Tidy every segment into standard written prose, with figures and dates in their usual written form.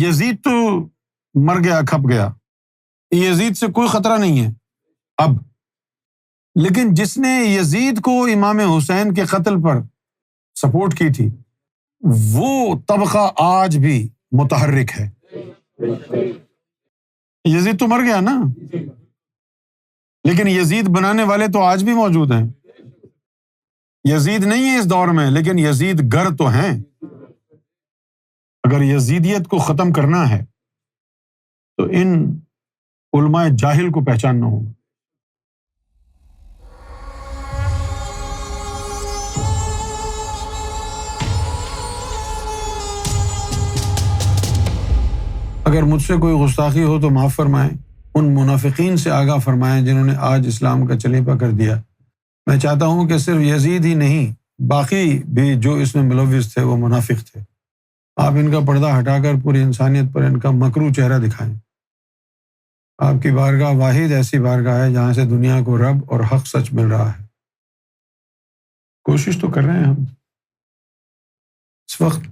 یزید تو مر گیا، کھپ گیا، یزید سے کوئی خطرہ نہیں ہے اب، لیکن جس نے یزید کو امام حسین کے قتل پر سپورٹ کی تھی وہ طبقہ آج بھی متحرک ہے۔ یزید تو مر گیا نا، لیکن یزید بنانے والے تو آج بھی موجود ہیں۔ یزید نہیں ہے اس دور میں، لیکن یزید گر تو ہیں۔ اگر یزیدیت کو ختم کرنا ہے تو ان علماء جاہل کو پہچاننا ہوگا۔ اگر مجھ سے کوئی گستاخی ہو تو معاف فرمائیں، ان منافقین سے آگاہ فرمائیں جنہوں نے آج اسلام کا چلیپا کر دیا۔ میں چاہتا ہوں کہ صرف یزید ہی نہیں، باقی بھی جو اس میں ملوث تھے وہ منافق تھے۔ آپ ان کا پردہ ہٹا کر پوری انسانیت پر ان کا مکروہ چہرہ دکھائیں۔ آپ کی بارگاہ واحد ایسی بارگاہ ہے جہاں سے دنیا کو رب اور حق سچ مل رہا ہے۔ کوشش تو کر رہے ہیں ہم۔ اس وقت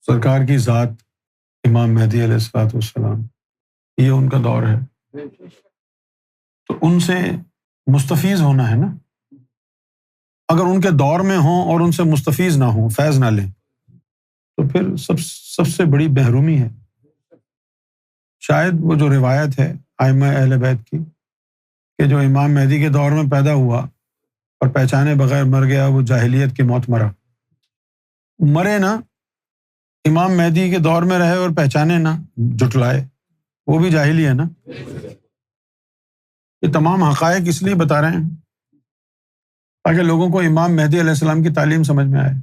سرکار کی ذات امام مہدی علیہ الصلوۃ والسلام، یہ ان کا دور ہے، تو ان سے مستفیض ہونا ہے نا۔ اگر ان کے دور میں ہوں اور ان سے مستفیض نہ ہوں، فیض نہ لیں، تو پھر سب سے بڑی محرومی ہے۔ شاید وہ جو روایت ہے ائمہ اہل بیت کی کہ جو امام مہدی کے دور میں پیدا ہوا اور پہچانے بغیر مر گیا وہ جاہلیت کی موت مرا، مرے نا، امام مہدی کے دور میں رہے اور پہچانے نہ، جھٹلائے، وہ بھی جاہلی ہے نا۔ یہ تمام حقائق اس لیے بتا رہے ہیں تاکہ لوگوں کو امام مہدی علیہ السلام کی تعلیم سمجھ میں آئے۔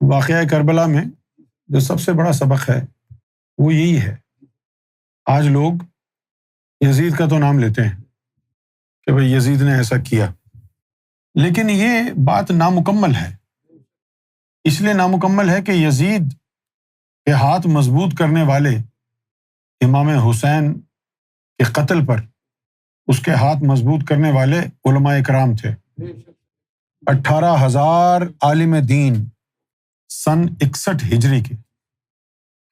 واقعہ کربلا میں جو سب سے بڑا سبق ہے وہ یہی ہے۔ آج لوگ یزید کا تو نام لیتے ہیں کہ بھئی یزید نے ایسا کیا، لیکن یہ بات نامکمل ہے۔ اس لیے نامکمل ہے کہ یزید کے ہاتھ مضبوط کرنے والے امام حسین کے قتل پر اس کے ہاتھ مضبوط کرنے والے علماء اکرام تھے۔ 18,000 عالم دین سن 61 ہجری کے،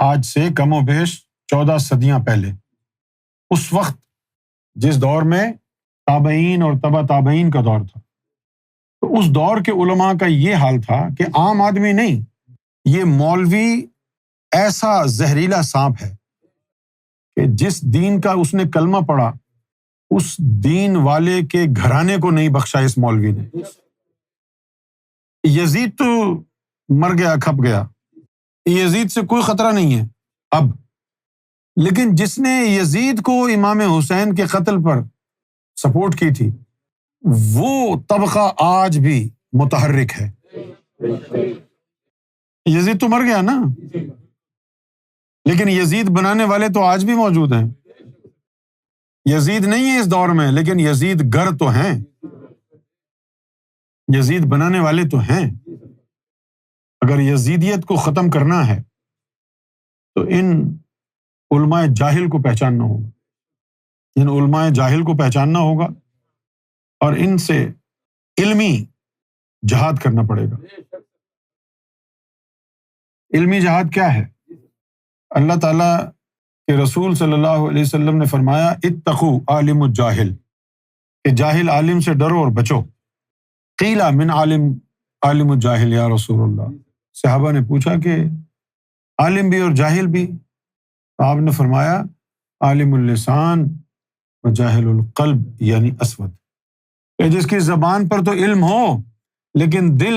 آج سے کم و بیش 14 صدیاں پہلے، اس وقت جس دور میں تابعین اور تبع تابعین کا دور تھا، تو اس دور کے علماء کا یہ حال تھا کہ عام آدمی نہیں، یہ مولوی ایسا زہریلا سانپ ہے کہ جس دین کا اس نے کلمہ پڑھا اس دین والے کے گھرانے کو نہیں بخشا اس مولوی نے۔ یزید تو مر گیا، کھپ گیا، یزید سے کوئی خطرہ نہیں ہے اب، لیکن جس نے یزید کو امام حسین کے قتل پر سپورٹ کی تھی وہ طبقہ آج بھی متحرک ہے۔ یزید تو مر گیا نا، لیکن یزید بنانے والے تو آج بھی موجود ہیں۔ یزید نہیں ہے اس دور میں، لیکن یزید گر تو ہیں، یزید بنانے والے تو ہیں۔ اگر یزیدیت کو ختم کرنا ہے تو ان علماء جاہل کو پہچاننا ہوگا، ان علماء جاہل کو پہچاننا ہوگا اور ان سے علمی جہاد کرنا پڑے گا۔ علمی جہاد کیا ہے؟ اللہ تعالیٰ کے رسول صلی اللہ علیہ وسلم نے فرمایا اتقوا عالم الجاہل، کہ جاہل عالم سے ڈرو اور بچو۔ قیل من عالم الجاہل یا رسول اللہ، صحابہ نے پوچھا کہ عالم بھی اور جاہل بھی؟ آپ نے فرمایا عالم اللسان و جاہل القلب، یعنی اسود، کہ جس کی زبان پر تو علم ہو لیکن دل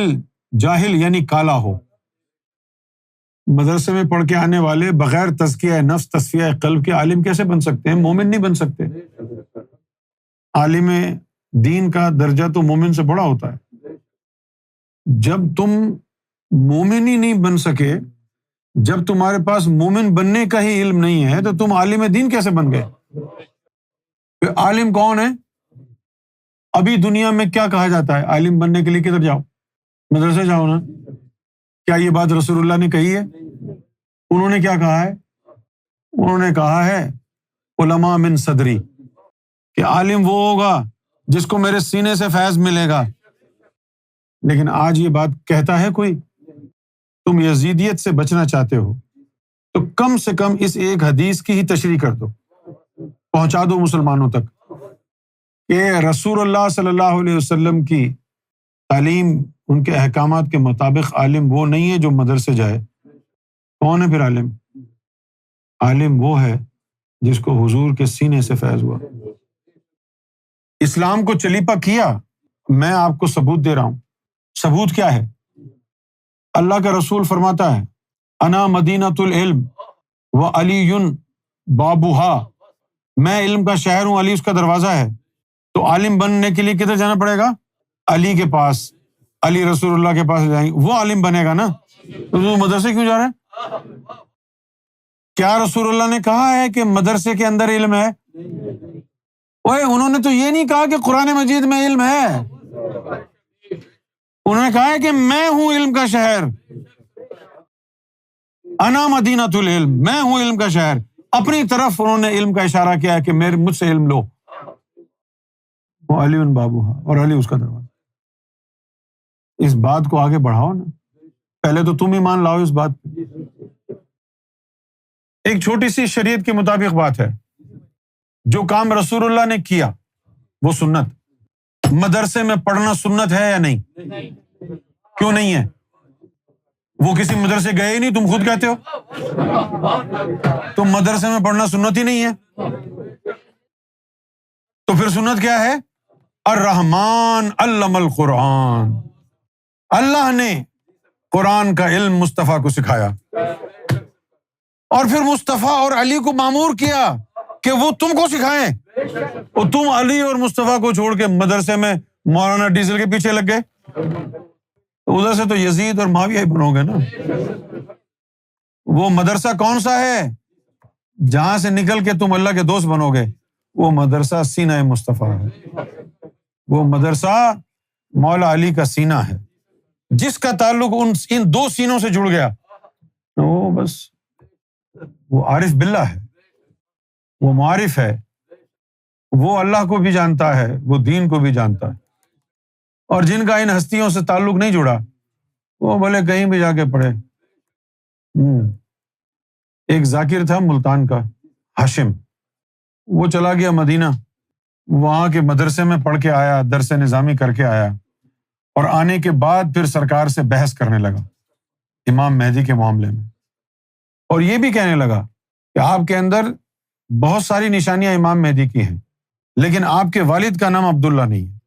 جاہل یعنی کالا ہو۔ مدرسے میں پڑھ کے آنے والے بغیر تزکیہ نفس، تصفیہ قلب کے عالم کیسے بن سکتے ہیں؟ مومن نہیں بن سکتے۔ عالم دین کا درجہ تو مومن سے بڑا ہوتا ہے۔ جب تم مومن ہی نہیں بن سکے، جب تمہارے پاس مومن بننے کا ہی علم نہیں ہے تو تم عالم دین کیسے بن گئے؟ کہ عالم کون ہے؟ ابھی دنیا میں کیا کہا جاتا ہے؟ عالم بننے کے لیے کدھر جاؤ؟ مدرسے جاؤ نا۔ کیا یہ بات رسول اللہ نے کہی ہے؟ انہوں نے کیا کہا ہے؟ انہوں نے کہا ہے علماء من صدری، کہ عالم وہ ہوگا جس کو میرے سینے سے فیض ملے گا۔ لیکن آج یہ بات کہتا ہے کوئی؟ تم یزیدیت سے بچنا چاہتے ہو تو کم سے کم اس ایک حدیث کی ہی تشریح کر دو، پہنچا دو مسلمانوں تک کہ رسول اللہ صلی اللہ علیہ وسلم کی تعلیم، ان کے احکامات کے مطابق عالم وہ نہیں ہے جو مدرسے جائے۔ کون ہے پھر عالم؟ عالم وہ ہے جس کو حضور کے سینے سے فیض ہوا، اسلام کو چلیپا کیا۔ میں آپ کو ثبوت دے رہا ہوں۔ ثبوت کیا ہے؟ اللہ کا رسول فرماتا ہے انا مدینۃ العلم وعلی بابھا، میں علم کا شہر ہوں، علی اس کا دروازہ ہے۔ تو عالم بننے کے لیے کدھر جانا پڑے گا؟ علی کے پاس، علی رسول اللہ کے پاس جائیں گے، وہ عالم بنے گا نا۔ تو مدرسے کیوں جا رہے ہیں؟ کیا رسول اللہ نے کہا ہے کہ مدرسے کے اندر علم ہے؟ اوے انہوں نے تو یہ نہیں کہا کہ قرآن مجید میں علم ہے، انہوں نے کہا ہے کہ میں ہوں علم کا شہر، انا مدینۃ العلم، میں ہوں علم کا شہر۔ اپنی طرف انہوں نے علم کا اشارہ کیا ہے کہ مجھ سے علم لو۔ وہ علی بابھا، اور علی اس کا دروازہ۔ اس بات کو آگے بڑھاؤ نا، پہلے تو تم ایمان لاؤ اس بات پہ۔ ایک چھوٹی سی شریعت کے مطابق بات ہے، جو کام رسول اللہ نے کیا وہ سنت۔ مدرسے میں پڑھنا سنت ہے یا نہیں؟ کیوں نہیں ہے؟ وہ کسی مدرسے گئے ہی نہیں، تم خود کہتے ہو۔ تو مدرسے میں پڑھنا سنت ہی نہیں ہے، تو پھر سنت کیا ہے؟ الرحمن علم القرآن، اللہ نے قرآن کا علم مصطفیٰ کو سکھایا، اور پھر مصطفیٰ اور علی کو مامور کیا کہ وہ تم کو سکھائیں۔ اور تم علی اور مصطفیٰ کو چھوڑ کے مدرسے میں مولانا ڈیزل کے پیچھے لگ گئے، ادھر سے تو یزید اور معاویہ ہی بنو گے نا۔ وہ مدرسہ کون سا ہے جہاں سے نکل کے تم اللہ کے دوست بنو گے؟ وہ مدرسہ سینہ مصطفیٰ ہے، وہ مدرسہ مولا علی کا سینہ ہے، جس کا تعلق ان دو سینوں سے جڑ گیا، وہ بس وہ عارف باللہ ہے، وہ معارف ہے، وہ اللہ کو بھی جانتا ہے، وہ دین کو بھی جانتا ہے۔ اور جن کا ان ہستیوں سے تعلق نہیں جڑا، وہ بھلے کہیں بھی جا کے پڑھے۔ ایک ذاکر تھا ملتان کا، ہاشم، وہ چلا گیا مدینہ، وہاں کے مدرسے میں پڑھ کے آیا، درس نظامی کر کے آیا، اور آنے کے بعد پھر سرکار سے بحث کرنے لگا امام مہدی کے معاملے میں، اور یہ بھی کہنے لگا کہ آپ کے اندر بہت ساری نشانیاں امام مہدی کی ہیں، لیکن آپ کے والد کا نام عبداللہ نہیں ہے،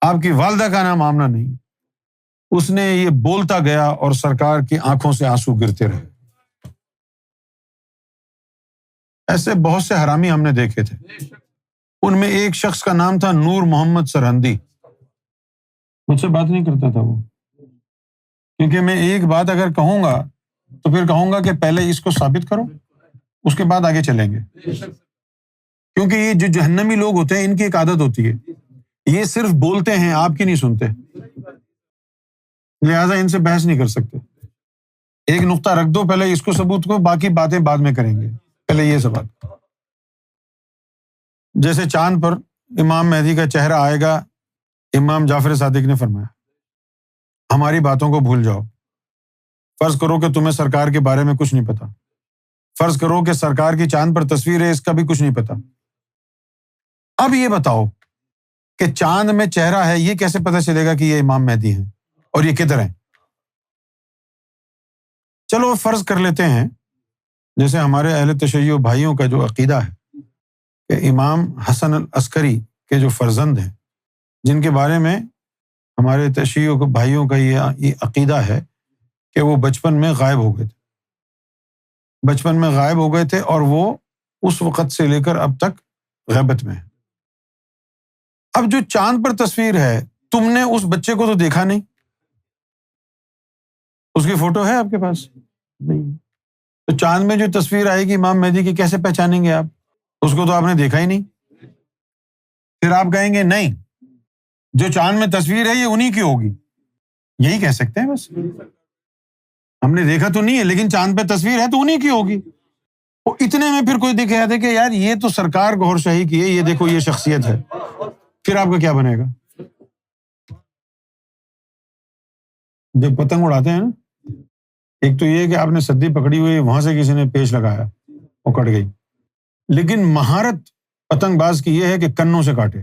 آپ کی والدہ کا نام آمنہ نہیں ہے۔ اس نے یہ بولتا گیا اور سرکار کی آنکھوں سے آنسو گرتے رہے۔ ایسے بہت سے حرامی ہم نے دیکھے تھے، ان میں ایک شخص کا نام تھا نور محمد سرہندی۔ مجھ سے بات نہیں کرتا تھا وہ، کیونکہ میں ایک بات اگر کہوں گا تو پھر کہوں گا کہ پہلے اس کو ثابت کرو، اس کے بعد آگے چلیں گے، کیونکہ یہ جو جہنمی لوگ ہوتے ہیں ان کی ایک عادت ہوتی ہے، یہ صرف بولتے ہیں، آپ کی نہیں سنتے، لہٰذا ان سے بحث نہیں کر سکتے۔ ایک نقطہ رکھ دو پہلے، اس کو ثبوت کو، باقی باتیں بعد میں کریں گے، پہلے یہ سبق۔ جیسے چاند پر امام مہدی کا چہرہ آئے گا، امام جعفر صادق نے فرمایا ہماری باتوں کو بھول جاؤ، فرض کرو کہ تمہیں سرکار کے بارے میں کچھ نہیں پتا، فرض کرو کہ سرکار کی چاند پر تصویر ہے، اس کا بھی کچھ نہیں پتا۔ اب یہ بتاؤ کہ چاند میں چہرہ ہے، یہ کیسے پتہ چلے گا کہ یہ امام مہدی ہیں اور یہ کدھر ہیں؟ چلو فرض کر لیتے ہیں، جیسے ہمارے اہل تشیع بھائیوں کا جو عقیدہ ہے کہ امام حسن العسکری کے جو فرزند ہیں، جن کے بارے میں ہمارے تشیع بھائیوں کا یہ عقیدہ ہے کہ وہ بچپن میں غائب ہو گئے تھے، بچپن میں غائب ہو گئے تھے، اور وہ اس وقت سے لے کر اب تک غیبت میں ہیں۔ اب جو چاند پر تصویر ہے، تم نے اس بچے کو تو دیکھا نہیں، اس کی فوٹو ہے آپ کے پاس؟ نہیں۔ تو چاند میں جو تصویر آئے گی امام مہدی کی، کیسے پہچانیں گے آپ؟ اس کو تو آپ نے دیکھا ہی نہیں۔ پھر آپ کہیں گے نہیں، جو چاند میں تصویر ہے یہ انہی کی ہوگی، یہی کہہ سکتے ہیں بس، ہم نے دیکھا تو نہیں ہے لیکن چاند پہ تصویر ہے تو انہی کی ہوگی۔ وہ اتنے میں پھر کوئی دیکھا تھا کہ یار یہ تو سرکار گوھر شاہی کی ہے، یہ دیکھو یہ شخصیت ہے، پھر آپ کا کیا بنے گا؟ جب پتنگ اڑاتے ہیں نا، ایک تو یہ کہ آپ نے سدی پکڑی ہوئی، وہاں سے کسی نے پیچ لگایا، وہ کٹ گئی، لیکن مہارت پتنگ باز کی یہ ہے کہ کنوں سے کاٹے،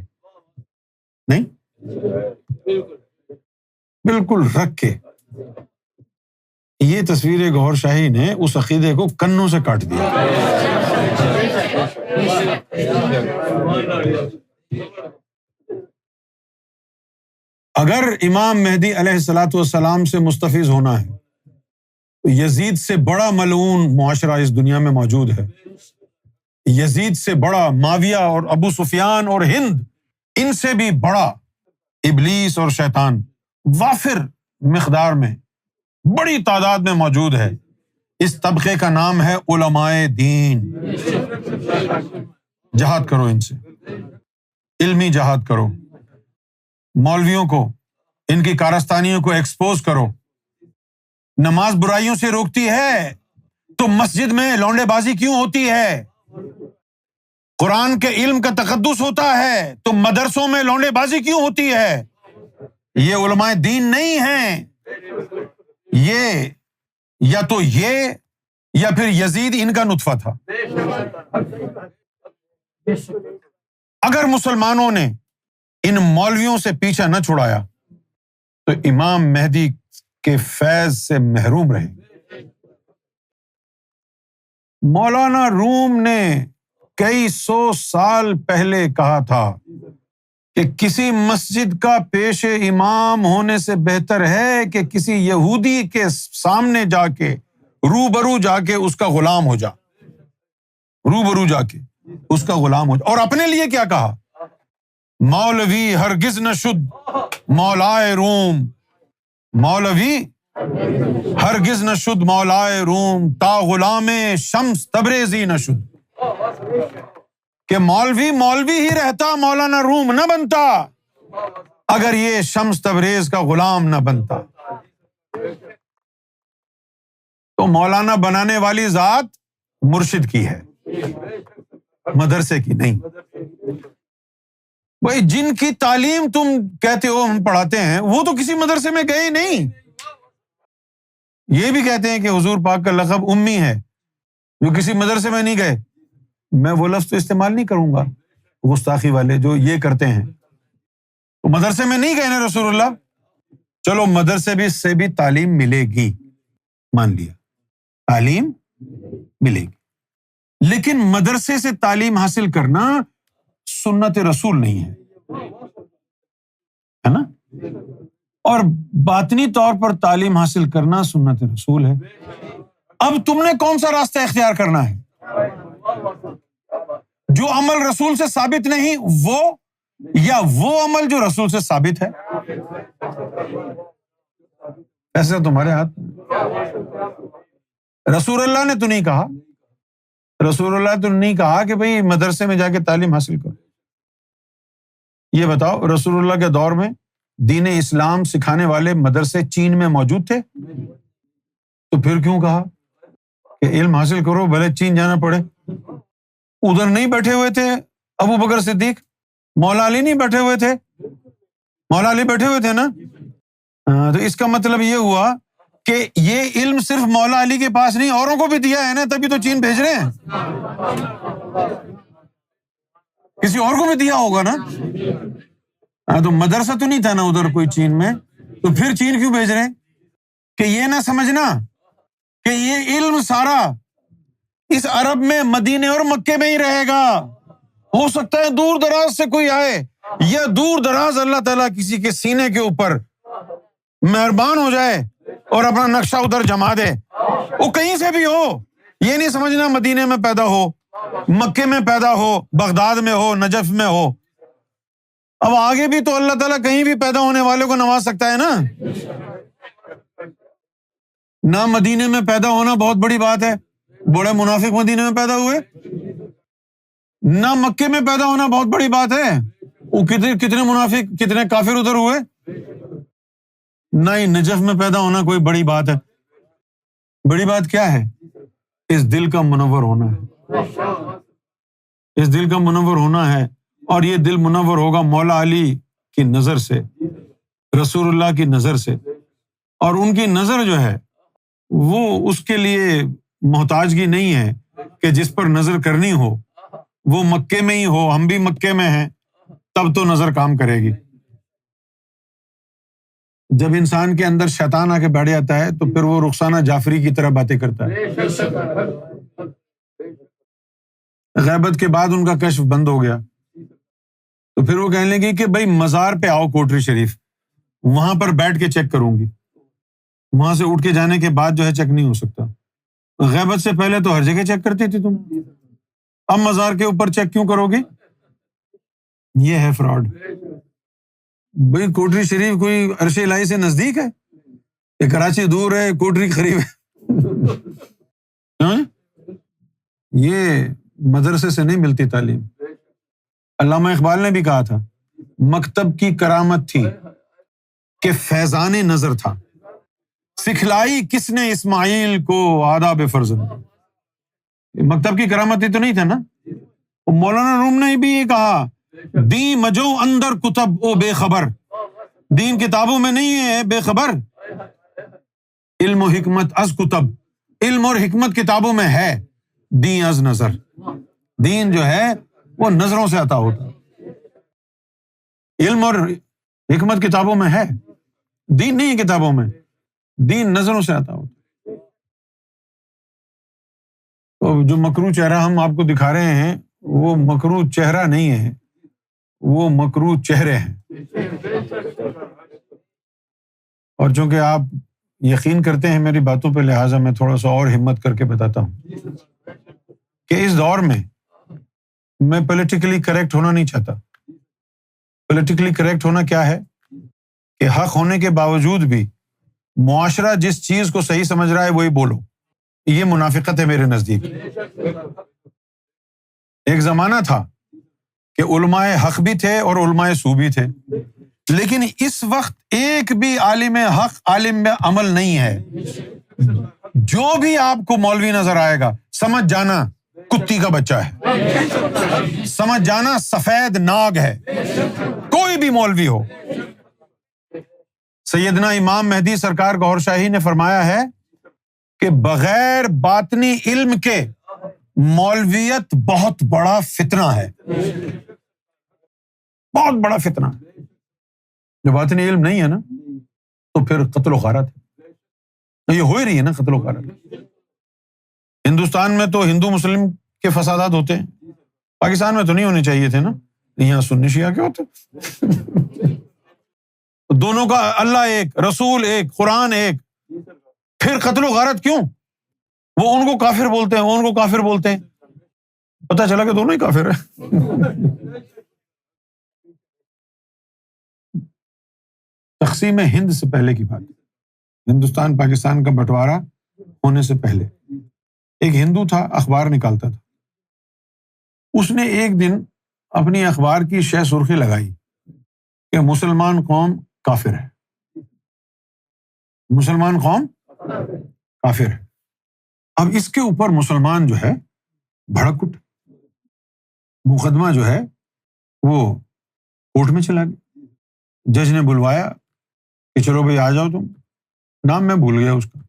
نہیں، بالکل رکھ کے. یہ تصویر گوہر شاہی نے اس عقیدے کو کنوں سے کاٹ دیا. اگر امام مہدی علیہ الصلوۃ والسلام سے مستفیض ہونا ہے تو یزید سے بڑا ملعون معاشرہ اس دنیا میں موجود ہے. یزید سے بڑا معاویہ اور ابو سفیان اور ہند، ان سے بھی بڑا ابلیس اور شیطان وافر مقدار میں بڑی تعداد میں موجود ہے. اس طبقے کا نام ہے علماء دین. جہاد کرو ان سے، علمی جہاد کرو. مولویوں کو، ان کی کارستانیوں کو ایکسپوز کرو. نماز برائیوں سے روکتی ہے تو مسجد میں لونڈے بازی کیوں ہوتی ہے؟ قرآن کے علم کا تقدس ہوتا ہے تو مدرسوں میں لونڈے بازی کیوں ہوتی ہے؟ یہ علماء دین نہیں ہیں. یہ یا تو یہ یا پھر یزید ان کا نطفہ تھا. اگر مسلمانوں نے ان مولویوں سے پیچھا نہ چھڑایا تو امام مہدی کے فیض سے محروم رہے. مولانا روم نے کئی سو سال پہلے کہا تھا کہ کسی مسجد کا پیش امام ہونے سے بہتر ہے کہ کسی یہودی کے سامنے جا کے روبرو جا کے اس کا غلام ہو جا، روبرو جا کے اس کا غلام ہو جا. اور اپنے لیے کیا کہا؟ مولوی ہرگز نہ شد مولائے روم، مولوی ہرگز نہ شد مولائے روم، تا غلام شمس تبریزی نہ شد. کہ مولوی ہی رہتا، مولانا روم نہ بنتا اگر یہ شمس تبریز کا غلام نہ بنتا. تو مولانا بنانے والی ذات مرشد کی ہے، مدرسے کی نہیں. بھائی جن کی تعلیم تم کہتے ہو ہم پڑھاتے ہیں، وہ تو کسی مدرسے میں گئے نہیں. یہ بھی کہتے ہیں کہ حضور پاک کا لقب امی ہے، جو کسی مدرسے میں نہیں گئے. میں وہ لفظ تو استعمال نہیں کروں گا، گستاخی والے جو یہ کرتے ہیں. تو مدرسے میں نہیں گئے نا رسول اللہ. چلو مدرسے سے بھی تعلیم ملے گی، مان لیا تعلیم ملے گی، لیکن مدرسے سے تعلیم حاصل کرنا سنت رسول نہیں ہے نا. اور باطنی طور پر تعلیم حاصل کرنا سنت رسول ہے. اب تم نے کون سا راستہ اختیار کرنا ہے؟ جو عمل رسول سے ثابت نہیں وہ، یا وہ عمل جو رسول سے ثابت ہے؟ ایسا تمہارے ہاتھ. رسول اللہ نے تو نہیں کہا، رسول اللہ تو نہیں کہا کہ بھئی مدرسے میں جا کے تعلیم حاصل کرو. یہ بتاؤ رسول اللہ کے دور میں دین اسلام سکھانے والے مدرسے چین میں موجود تھے؟ تو پھر کیوں کہا کہ علم حاصل کرو بھلے چین جانا پڑے؟ ادھر نہیں بیٹھے ہوئے تھے ابو بکر صدیق؟ مولا علی نہیں بیٹھے ہوئے تھے؟ مولا علی بیٹھے ہوئے تھے نا. تو اس کا مطلب یہ ہوا کہ یہ علم صرف مولا علی کے پاس نہیں، اوروں کو بھی دیا ہے نا، تبھی تو چین بھیج رہے ہیں. کسی اور کو بھی دیا ہوگا نا. تو مدرسہ تو نہیں تھا نا ادھر کوئی چین میں، تو پھر چین کیوں بھیج رہے ہیں؟ کہ یہ نہ سمجھنا کہ یہ علم سارا اس عرب میں مدینے اور مکے میں ہی رہے گا. ہو سکتا ہے دور دراز سے کوئی آئے، یا دور دراز اللہ تعالیٰ کسی کے سینے کے اوپر مہربان ہو جائے اور اپنا نقشہ ادھر جما دے. وہ کہیں سے بھی ہو، یہ نہیں سمجھنا مدینے میں پیدا ہو، مکے میں پیدا ہو، بغداد میں ہو، نجف میں ہو. اب آگے بھی تو اللہ تعالیٰ کہیں بھی پیدا ہونے والے کو نواز سکتا ہے نا. نہ مدینے میں پیدا ہونا بہت بڑی بات ہے، بڑے منافق مدینے میں پیدا ہوئے. نہ مکے میں پیدا ہونا بہت بڑی بات ہے، وہ کتنے منافق کتنے کافر ادھر ہوئے. نہ ہی نجف میں پیدا ہونا کوئی بڑی بات ہے. بڑی بات کیا ہے؟ اس دل کا منور ہونا ہے، اس دل کا منور ہونا ہے. اور یہ دل منور ہوگا مولا علی کی نظر سے، رسول اللہ کی نظر سے. اور ان کی نظر جو ہے وہ اس کے لیے محتاجگی نہیں ہے کہ جس پر نظر کرنی ہو وہ مکے میں ہی ہو، ہم بھی مکے میں ہیں، تب تو نظر کام کرے گی۔ جب انسان کے اندر شیطان آ کے بیٹھ جاتا ہے تو پھر وہ رخسانہ جعفری کی طرح باتیں کرتا ہے۔ غیبت کے بعد ان کا کشف بند ہو گیا تو پھر وہ کہنے لگی کہ بھائی مزار پہ آؤ کوٹری شریف، وہاں پر بیٹھ کے چیک کروں گی، وہاں سے اٹھ کے جانے کے بعد جو ہے چیک نہیں ہو سکتا۔ غیبت سے پہلے تو ہر جگہ چیک کرتی تھی تم، اب مزار کے اوپر چیک کیوں کرو گے؟ یہ ہے فراڈ۔ بھائی کوٹری شریف کوئی عرش الہی سے نزدیک ہے کہ کراچی دور ہے، کوٹری قریب ہے؟ ہاں؟ یہ مدرسے سے نہیں ملتی تعلیم۔ علامہ اقبال نے بھی کہا تھا مکتب کی کرامت تھی کہ فیضان نظر تھا، سکھلائی کس نے اسماعیل کو آداب فرزند۔ مکتب کی کرامت ہی تو نہیں تھا نا۔ مولانا روم نے بھی یہ کہا دین مجو اندر کتب او بے خبر، دین کتابوں میں نہیں ہے بے خبر، علم و حکمت از کتب، علم اور حکمت کتابوں میں ہے، دین از نظر، دین جو ہے وہ نظروں سے عطا ہوتا ہے، علم اور حکمت کتابوں میں ہے، دین نہیں ہے کتابوں میں، دین نظروں سے عطا ہوتا ہے۔ تو جو مکروہ چہرہ ہم آپ کو دکھا رہے ہیں وہ مکروہ چہرہ نہیں ہے، وہ مکروہ چہرے ہیں۔ اور چونکہ آپ یقین کرتے ہیں میری باتوں پہ، لہٰذا میں تھوڑا سا اور ہمت کر کے بتاتا ہوں کہ اس دور میں پولیٹیکلی کریکٹ ہونا نہیں چاہتا۔ پولیٹیکلی کریکٹ ہونا کیا ہے کہ حق ہونے کے باوجود بھی معاشرہ جس چیز کو صحیح سمجھ رہا ہے وہی بولو، یہ منافقت ہے میرے نزدیک۔ ایک زمانہ تھا کہ علماء حق بھی تھے اور علماء سو بھی تھے، لیکن اس وقت ایک بھی عالم حق عالم عمل نہیں ہے۔ جو بھی آپ کو مولوی نظر آئے گا سمجھ جانا کتی کا بچہ ہے، سمجھ جانا سفید ناگ ہے، کوئی بھی مولوی ہو۔ سیدنا امام مہدی سرکار گوھر شاہی نے فرمایا ہے کہ بغیر باطنی علم کے مولویت بہت بڑا فتنہ ہے، بہت بڑا فتنہ ہے۔ جو باطنی علم نہیں ہے نا تو پھر قتل و غارت ہے، یہ ہو ہی رہی ہے نا قتل و غارت۔ ہندوستان میں تو ہندو مسلم کے فسادات ہوتے ہیں، پاکستان میں تو نہیں ہونے چاہیے تھے نا، یہاں سنی شیعہ کے ہوتے۔ دونوں کا اللہ ایک، رسول ایک، قرآن ایک، پھر قتل و غارت کیوں؟ وہ ان کو کافر بولتے ہیں، وہ ان کو کافر بولتے ہیں، پتہ چلا کہ دونوں ہی کافر ہیں۔ تقسیم ہند سے پہلے کی بات، ہندوستان پاکستان کا بٹوارا ہونے سے پہلے ایک ہندو تھا، اخبار نکالتا تھا۔ اس نے ایک دن اپنی اخبار کی شہ سرخی لگائی کہ مسلمان قوم کافر ہے، مسلمان قوم کافر ہے۔ اب اس کے اوپر مسلمان جو ہے بھڑک اٹھے، مقدمہ جو ہے وہ کورٹ میں چلا گیا۔ جج نے بلوایا کہ چلو بھائی آ جاؤ، تم نام میں بھول گیا اس کا۔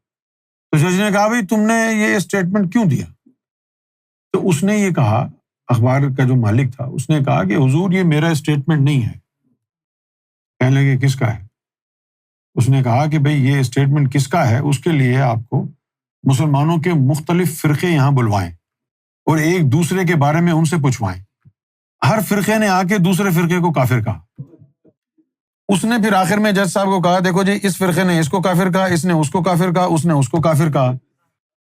تو جج نے کہا بھائی تم نے یہ اسٹیٹمنٹ کیوں دیا؟ تو اس نے یہ کہا، اخبار کا جو مالک تھا اس نے کہا کہ حضور یہ میرا اسٹیٹمنٹ نہیں ہے۔ کہنے لگے کس کا ہے؟ اس نے کہا کہ بھائی یہ اسٹیٹمنٹ کس کا ہے، اس کے لیے آپ کو مسلمانوں کے مختلف فرقے یہاں بلوائیں اور ایک دوسرے کے بارے میں ان سے پوچھوائیں۔ ہر فرقے نے آ کے دوسرے فرقے کو کافر کہا۔ اس نے پھر آخر میں جج صاحب کو کہا دیکھو جی اس فرقے نے اس کو کافر کہا، اس نے اس کو کافر کہا، اس نے اس کو کافر کہا،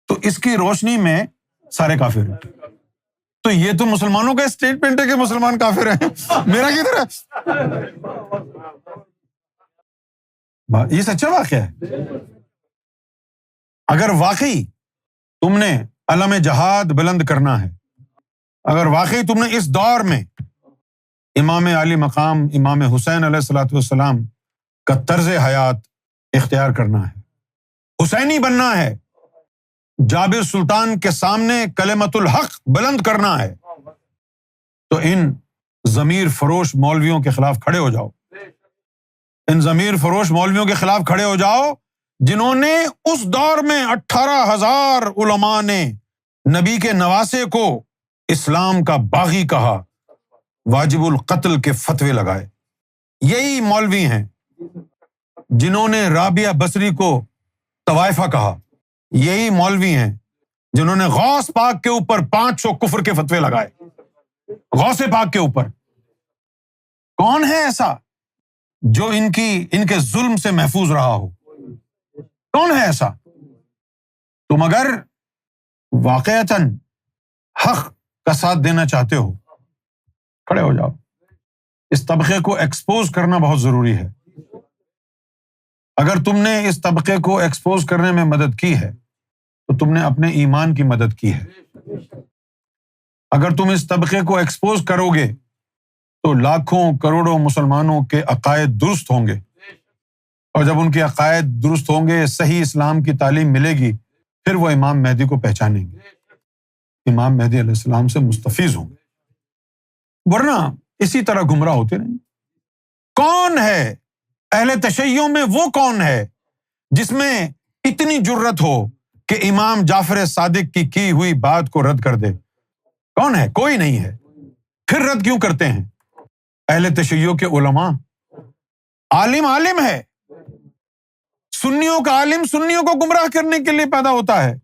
تو اس کی روشنی میں سارے کافر ہیں۔ تو یہ تو مسلمانوں کا اسٹیٹمنٹ ہے کہ مسلمان کافر ہیں، میرا کدھر ہے؟ یہ سچا واقعہ ہے۔ اگر واقعی تم نے علم جہاد بلند کرنا ہے، اگر واقعی تم نے اس دور میں امام علی مقام امام حسین علیہ الصلوۃ والسلام کا طرز حیات اختیار کرنا ہے، حسینی بننا ہے، جابر سلطان کے سامنے کلمۃ الحق بلند کرنا ہے، تو ان ضمیر فروش مولویوں کے خلاف کھڑے ہو جاؤ، ان ضمیر فروش مولویوں کے خلاف کھڑے ہو جاؤ جنہوں نے اس دور میں 18,000 علماء نے نبی کے نواسے کو اسلام کا باغی کہا، واجب القتل کے فتوے لگائے۔ یہی مولوی ہیں جنہوں نے رابعہ بصری کو طوائفہ کہا۔ یہی مولوی ہیں جنہوں نے غوث پاک کے اوپر 500 کفر کے فتوے لگائے، غوث پاک کے اوپر۔ کون ہے ایسا جو ان کے ظلم سے محفوظ رہا ہو؟ کون ہے ایسا؟ تم اگر واقعتاً حق کا ساتھ دینا چاہتے ہو، کھڑے ہو جاؤ۔ اس طبقے کو ایکسپوز کرنا بہت ضروری ہے۔ اگر تم نے اس طبقے کو ایکسپوز کرنے میں مدد کی ہے تو تم نے اپنے ایمان کی مدد کی ہے۔ اگر تم اس طبقے کو ایکسپوز کرو گے تو لاکھوں کروڑوں مسلمانوں کے عقائد درست ہوں گے، اور جب ان کے عقائد درست ہوں گے، صحیح اسلام کی تعلیم ملے گی، پھر وہ امام مہدی کو پہچانیں گے، امام مہدی علیہ السلام سے مستفیض ہوں گے، ورنہ اسی طرح گمراہ ہوتے رہیں۔ کون ہے اہل تشیع میں؟ وہ کون ہے جس میں اتنی جرت ہو کہ امام جعفر صادق کی ہوئی بات کو رد کر دے؟ کون ہے؟ کوئی نہیں ہے۔ پھر رد کیوں کرتے ہیں؟ اہل تشیع کے علماء، عالم ہے، سنیوں کا عالم سنیوں کو گمراہ کرنے کے لیے پیدا ہوتا ہے،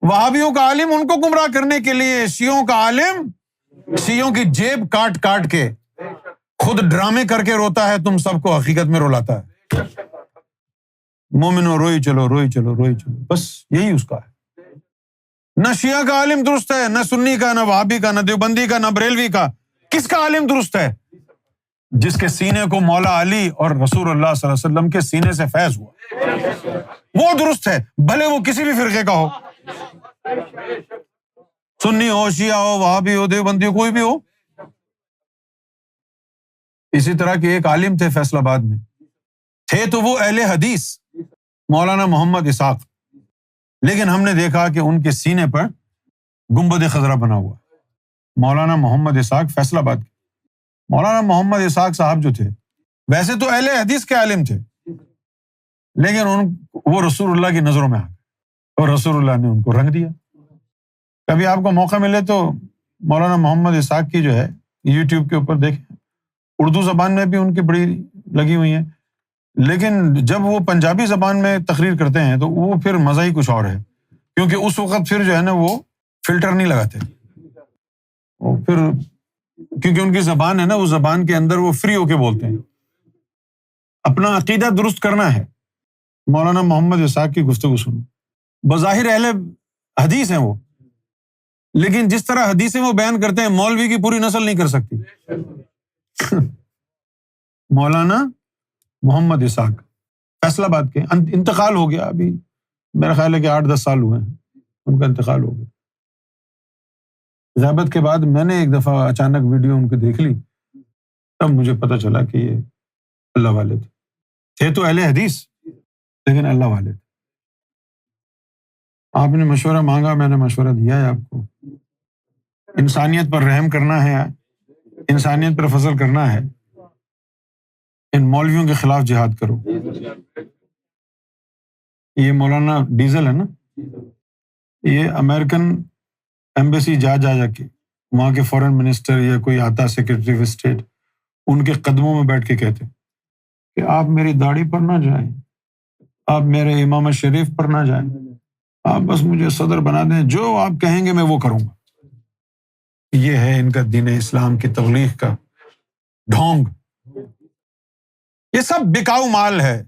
وہابیوں کا عالم ان کو گمراہ کرنے کے لیے، شیعوں کا عالم شیعوں کی جیب کاٹ کے خود ڈرامے کر کے روتا ہے، تم سب کو حقیقت میں رلاتا ہے۔ مومنو روئی چلو، بس یہی اس کا ہے۔ نہ شیعہ کا عالم درست ہے، نہ سنی کا، نہ وہابی کا، نہ دیوبندی کا، نہ بریلوی کا۔ کس کا عالم درست ہے؟ جس کے سینے کو مولا علی اور رسول اللہ صلی اللہ علیہ وسلم کے سینے سے فیض ہوا، وہ درست ہے، بھلے وہ کسی بھی فرقے کا ہو، سنی ہو، شیعہ ہو، وہابی ہو، دیوبندی ہو، کوئی بھی ہو۔ اسی طرح کے ایک عالم تھے فیصل آباد میں، تھے تو وہ اہل حدیث، مولانا محمد اسحاق، لیکن ہم نے دیکھا کہ ان کے سینے پر گنبد خضرا بنا ہوا۔ مولانا محمد اسحاق فیصل آباد کے، مولانا محمد اسحاق صاحب جو تھے ویسے تو اہل حدیث کے عالم تھے، لیکن وہ رسول اللہ کی نظروں میں آ گئے اور رسول اللہ نے ان کو رنگ دیا۔ کبھی آپ کو موقع ملے تو مولانا محمد اسحاق کی جو ہے یوٹیوب کے اوپر دیکھیں، اردو زبان میں بھی ان کی بڑی لگی ہوئی ہیں، لیکن جب وہ پنجابی زبان میں تقریر کرتے ہیں تو وہ پھر مزہ ہی کچھ اور ہے، کیونکہ اس وقت پھر جو ہے نا وہ فلٹر نہیں لگاتے، وہ پھر کیونکہ ان کی زبان ہے نا، اس زبان کے اندر وہ فری ہو کے بولتے ہیں۔ اپنا عقیدہ درست کرنا ہے، مولانا محمد اسحاق کی گفتگو سنو۔ بظاہر اہل حدیث ہیں وہ، لیکن جس طرح حدیثیں وہ بیان کرتے ہیں مولوی کی پوری نسل نہیں کر سکتی۔ مولانا محمد اسحاق فیصل آباد کے، انتقال ہو گیا، ابھی میرا خیال ہے کہ 8-10 سال ہوئے ہیں ان کا انتقال ہو گیا۔ غیبت کے بعد میں نے ایک دفعہ اچانک ویڈیو ان کی دیکھ لی، تب مجھے پتہ چلا کہ یہ اللہ والے تھے تو اہل حدیث، لیکن اللہ والے تھے۔ آپ نے مشورہ مانگا، میں نے مشورہ دیا ہے آپ کو۔ انسانیت پر رحم کرنا ہے، انسانیت پر فضل کرنا ہے، ان مولویوں کے خلاف جہاد کرو۔ یہ مولانا ڈیزل ہے نا، یہ امریکن ایمبیسی جا کے وہاں کے فورن منسٹر یا کوئی آتا سیکرٹری آف اسٹیٹ، ان کے قدموں میں بیٹھ کے کہتے کہ آپ میری داڑھی پر نہ جائیں، آپ میرے امامت شریف پر نہ جائیں، آپ بس مجھے صدر بنا دیں، جو آپ کہیں گے میں وہ کروں گا۔ یہ ہے ان کا دین اسلام کی تبلیغ کا ڈھونگ۔ یہ سب بکاؤ مال ہے۔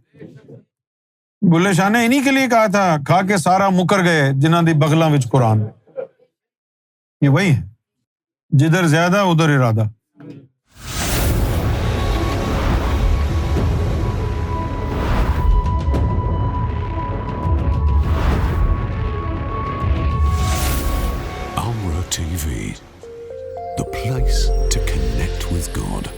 بلے شاہ نے انہی کے لیے کہا تھا، کھا کے سارا مکر گئے جنہاں دی بغلاں وچ قرآن۔ یہ وہی ہے، جدھر زیادہ ادھر ارادہ۔ Amra TV, the place to connect with God.